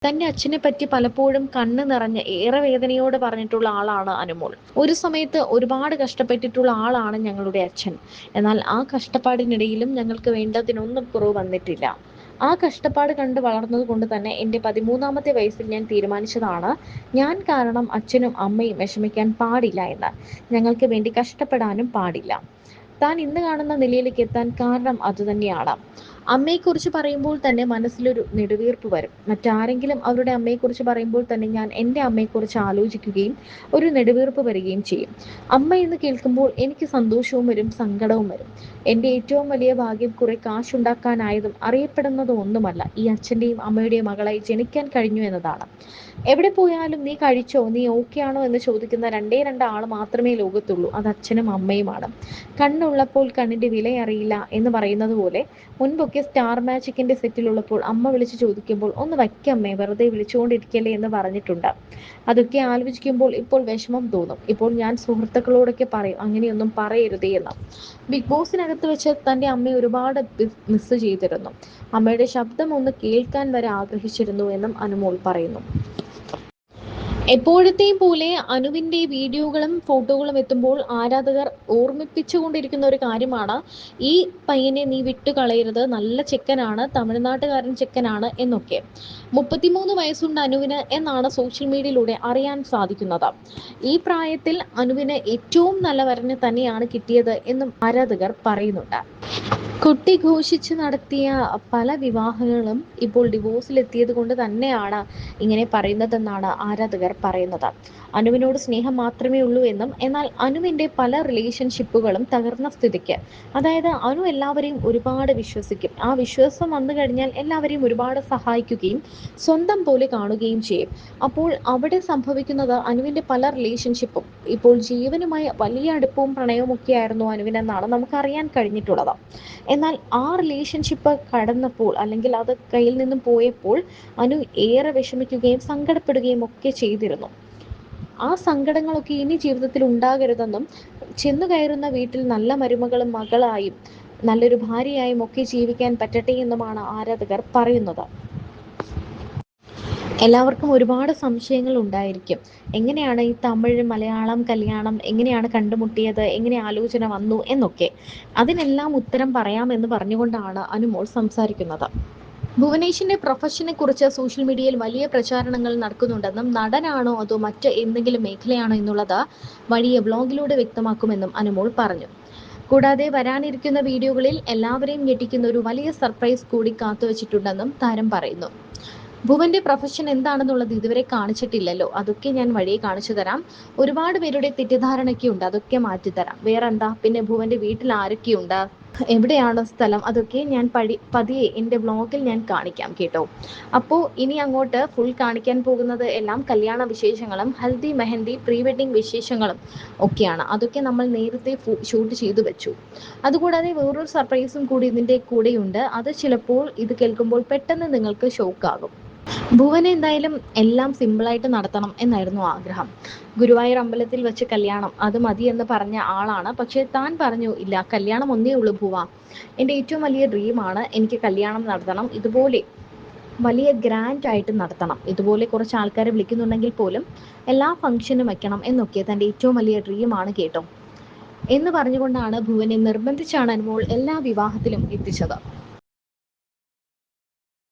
തന്റെ അച്ഛനെ പറ്റി പലപ്പോഴും കണ്ണ് നിറഞ്ഞ് ഏറെ വേദനയോടെ പറഞ്ഞിട്ടുള്ള ആളാണ് അനുമോൾ. ഒരു സമയത്ത് ഒരുപാട് കഷ്ടപ്പെട്ടിട്ടുള്ള ആളാണ് ഞങ്ങളുടെ അച്ഛൻ. എന്നാൽ ആ കഷ്ടപ്പാടിനിടയിലും ഞങ്ങൾക്ക് വേണ്ടതിനൊന്നും കുറവ് വന്നിട്ടില്ല. ആ കഷ്ടപ്പാട് കണ്ട് വളർന്നത് കൊണ്ട് തന്നെ എൻ്റെ 13ാമത്തെ വയസ്സിൽ ഞാൻ തീരുമാനിച്ചതാണ്, ഞാൻ കാരണം അച്ഛനും അമ്മയും വിഷമിക്കാൻ പാടില്ല എന്ന്. ഞങ്ങൾക്ക് വേണ്ടി കഷ്ടപ്പെടാനും പാടില്ല. താൻ ഇന്ന് കാണുന്ന നിലയിലേക്ക് എത്താൻ കാരണം അതുതന്നെയാണ്. അമ്മയെക്കുറിച്ച് പറയുമ്പോൾ തന്നെ മനസ്സിലൊരു നെടുവീർപ്പ് വരും. മറ്റാരെങ്കിലും അവരുടെ അമ്മയെക്കുറിച്ച് പറയുമ്പോൾ തന്നെ ഞാൻ എൻ്റെ അമ്മയെക്കുറിച്ച് ആലോചിക്കുകയും ഒരു നെടുവീർപ്പ് വരികയും ചെയ്യും. അമ്മ എന്ന് കേൾക്കുമ്പോൾ എനിക്ക് സന്തോഷവും വരും, സങ്കടവും വരും. എൻ്റെ ഏറ്റവും വലിയ ഭാഗ്യം കുറെ കാശുണ്ടാക്കാനായതും അറിയപ്പെടുന്നതും ഒന്നുമല്ല, ഈ അച്ഛൻ്റെയും അമ്മയുടെയും മകളായി ജനിക്കാൻ കഴിഞ്ഞു എന്നതാണ്. എവിടെ പോയാലും നീ കഴിച്ചോ, നീ ഓക്കെ ആണോ എന്ന് ചോദിക്കുന്ന രണ്ടേ രണ്ട് ആൾ മാത്രമേ ലോകത്തുള്ളൂ, അത് അച്ഛനും അമ്മയുമാണ്. കണ്ണുള്ളപ്പോൾ കണ്ണിന്റെ വില അറിയില്ല എന്ന് പറയുന്നത് പോലെ, മുൻപൊക്കെ സ്റ്റാർ മാജിക്കിന്റെ സെറ്റിലുള്ളപ്പോൾ അമ്മ വിളിച്ച് ചോദിക്കുമ്പോൾ ഒന്ന് വയ്ക്കമ്മേ, വെറുതെ വിളിച്ചുകൊണ്ടിരിക്കല്ലേ എന്ന് പറഞ്ഞിട്ടുണ്ട്. അതൊക്കെ ആലോചിക്കുമ്പോൾ ഇപ്പോൾ വിഷമം തോന്നും. ഇപ്പോൾ ഞാൻ സുഹൃത്തുക്കളോടൊക്കെ പറയും അങ്ങനെയൊന്നും പറയരുതേ എന്ന്. ബിഗ് ബോസിനകത്ത് വെച്ച് തൻ്റെ അമ്മയെ ഒരുപാട് മിസ് ചെയ്തിരുന്നു. അമ്മയുടെ ശബ്ദം ഒന്ന് കേൾക്കാൻ വരെ ആഗ്രഹിച്ചിരുന്നു എന്നും അനുമോൾ പറയുന്നു. എപ്പോഴത്തെയും പോലെ അനുവിൻ്റെ വീഡിയോകളും ഫോട്ടോകളും എത്തുമ്പോൾ ആരാധകർ ഓർമ്മിപ്പിച്ചുകൊണ്ടിരിക്കുന്ന ഒരു കാര്യമാണ്, ഈ പയ്യനെ നീ വിട്ടുകളയരുത്, നല്ല ചെക്കനാണ്, തമിഴ്നാട്ടുകാരൻ ചെക്കനാണ് എന്നൊക്കെ. 33 വയസ്സുണ്ട് അനുവിന് എന്നാണ് സോഷ്യൽ മീഡിയയിലൂടെ അറിയാൻ സാധിക്കുന്നത്. ഈ പ്രായത്തിൽ അനുവിന് ഏറ്റവും നല്ല വരനെ തന്നെയാണ് കിട്ടിയത് എന്നും ആരാധകർ പറയുന്നുണ്ട്. കുട്ടി ഘോഷിച്ച് നടത്തിയ പല വിവാഹങ്ങളും ഇപ്പോൾ ഡിവോഴ്സിലെത്തിയത് കൊണ്ട് തന്നെയാണ് ഇങ്ങനെ പറയുന്നതെന്നാണ് ആരാധകർ പറയുന്നത്. അനുവിനോട് സ്നേഹം മാത്രമേ ഉള്ളൂ എന്നും, എന്നാൽ അനുവിൻ്റെ പല റിലേഷൻഷിപ്പുകളും തകർന്ന സ്ഥിതിക്ക്, അതായത് അനു എല്ലാവരെയും ഒരുപാട് വിശ്വസിക്കും. ആ വിശ്വാസം വന്നു കഴിഞ്ഞാൽ എല്ലാവരെയും ഒരുപാട് സഹായിക്കുകയും സ്വന്തം പോലെ കാണുകയും ചെയ്യും. അപ്പോൾ അവിടെ സംഭവിക്കുന്നത്, അനുവിൻ്റെ പല റിലേഷൻഷിപ്പും ഇപ്പോൾ ജീവനുമായി വലിയ അടുപ്പവും പ്രണയവും ഒക്കെ ആയിരുന്നു അനുവിനെന്നാണ് നമുക്കറിയാൻ കഴിഞ്ഞിട്ടുള്ളത്. എന്നാൽ ആ റിലേഷൻഷിപ്പ് കടന്നപ്പോൾ, അല്ലെങ്കിൽ അത് കയ്യിൽ നിന്നും പോയപ്പോൾ അനു ഏറെ വിഷമിക്കുകയും സങ്കടപ്പെടുകയും ഒക്കെ ചെയ്തിരുന്നു. ആ സങ്കടങ്ങളൊക്കെ ഇനി ജീവിതത്തിൽ ഉണ്ടാകരുതെന്നും, ചെന്നു കയറുന്ന വീട്ടിൽ നല്ല മരുമകളും മകളായും നല്ലൊരു ഭാര്യയായും ഒക്കെ ജീവിക്കാൻ പറ്റട്ടെ എന്നുമാണ് ആരാധകർ പറയുന്നത്. എല്ലാവർക്കും ഒരുപാട് സംശയങ്ങൾ ഉണ്ടായിരിക്കും. എങ്ങനെയാണ് ഈ തമിഴ് മലയാളം കല്യാണം എങ്ങനെയാണ് കണ്ടുമുട്ടിയത്, എങ്ങനെ ആലോചന വന്നു എന്നൊക്കെ. അതിനെല്ലാം ഉത്തരം പറയാമെന്ന് പറഞ്ഞുകൊണ്ടാണ് അനുമോൾ സംസാരിക്കുന്നത്. ഭുവനേഷിന്റെ പ്രൊഫഷനെ കുറിച്ച് സോഷ്യൽ മീഡിയയിൽ വലിയ പ്രചാരണങ്ങൾ നടക്കുന്നുണ്ടെന്നും, നടനാണോ അതോ മറ്റ് എന്തെങ്കിലും മേഖലയാണോ എന്നുള്ളത് വഴിയെ വ്ലോഗിലൂടെ വ്യക്തമാക്കുമെന്നും അനുമോൾ പറഞ്ഞു. കൂടാതെ വരാനിരിക്കുന്ന വീഡിയോകളിൽ എല്ലാവരെയും ഞെട്ടിക്കുന്ന ഒരു വലിയ സർപ്രൈസ് കൂടി കാത്തുവച്ചിട്ടുണ്ടെന്നും താരം പറയുന്നു. ഭുവന്റെ പ്രൊഫഷൻ എന്താണെന്നുള്ളത് ഇതുവരെ കാണിച്ചിട്ടില്ലല്ലോ, അതൊക്കെ ഞാൻ വഴിയെ കാണിച്ചു തരാം. ഒരുപാട് പേരുടെ തെറ്റിദ്ധാരണയൊക്കെ ഉണ്ട്, അതൊക്കെ മാറ്റിത്തരാം. വേറെന്താ, പിന്നെ ഭുവന്റെ വീട്ടിൽ ആരൊക്കെയുണ്ട്, എവിടെയാണ് സ്ഥലം, അതൊക്കെ ഞാൻ പതിയെ എൻ്റെ വ്ളോഗിൽ ഞാൻ കാണിക്കാം കേട്ടോ. അപ്പോൾ ഇനി അങ്ങോട്ട് ഫുൾ കാണിക്കാൻ പോകുന്നത് എല്ലാം കല്യാണ വിശേഷങ്ങളും ഹൽദി മെഹന്തി പ്രീ വെഡിങ് വിശേഷങ്ങളും ഒക്കെയാണ്. അതൊക്കെ നമ്മൾ നേരത്തെ ഷൂട്ട് ചെയ്തു വെച്ചു. അതുകൂടാതെ വേറൊരു സർപ്രൈസും കൂടി ഇതിൻ്റെ കൂടെയുണ്ട്. അത് ചിലപ്പോൾ ഇത് കേൾക്കുമ്പോൾ പെട്ടെന്ന് നിങ്ങൾക്ക് ഷോക്കാകും. ഭുവന് എന്തായാലും എല്ലാം സിമ്പിളായിട്ട് നടത്തണം എന്നായിരുന്നു ആഗ്രഹം. ഗുരുവായൂർ അമ്പലത്തിൽ വെച്ച് കല്യാണം അത് മതി എന്ന് പറഞ്ഞ ആളാണ്. പക്ഷേ താൻ പറഞ്ഞു, ഇല്ല, കല്യാണം ഒന്നേ ഉള്ളൂ ഭുവ, എൻ്റെ ഏറ്റവും വലിയ ഡ്രീമാണ്, എനിക്ക് കല്യാണം നടത്തണം, ഇതുപോലെ വലിയ ഗ്രാൻഡ് ആയിട്ട് നടത്തണം, ഇതുപോലെ കുറച്ച് ആൾക്കാരെ വിളിക്കുന്നുണ്ടെങ്കിൽ പോലും എല്ലാ ഫംഗ്ഷനും വയ്ക്കണം എന്നൊക്കെ തൻ്റെ ഏറ്റവും വലിയ ഡ്രീമാണ് കേട്ടോ എന്ന് പറഞ്ഞുകൊണ്ടാണ് ഭുവനെ നിർബന്ധിച്ചാണ് അനുമോൾ എല്ലാ വിവാഹത്തിലും എത്തിച്ചത്.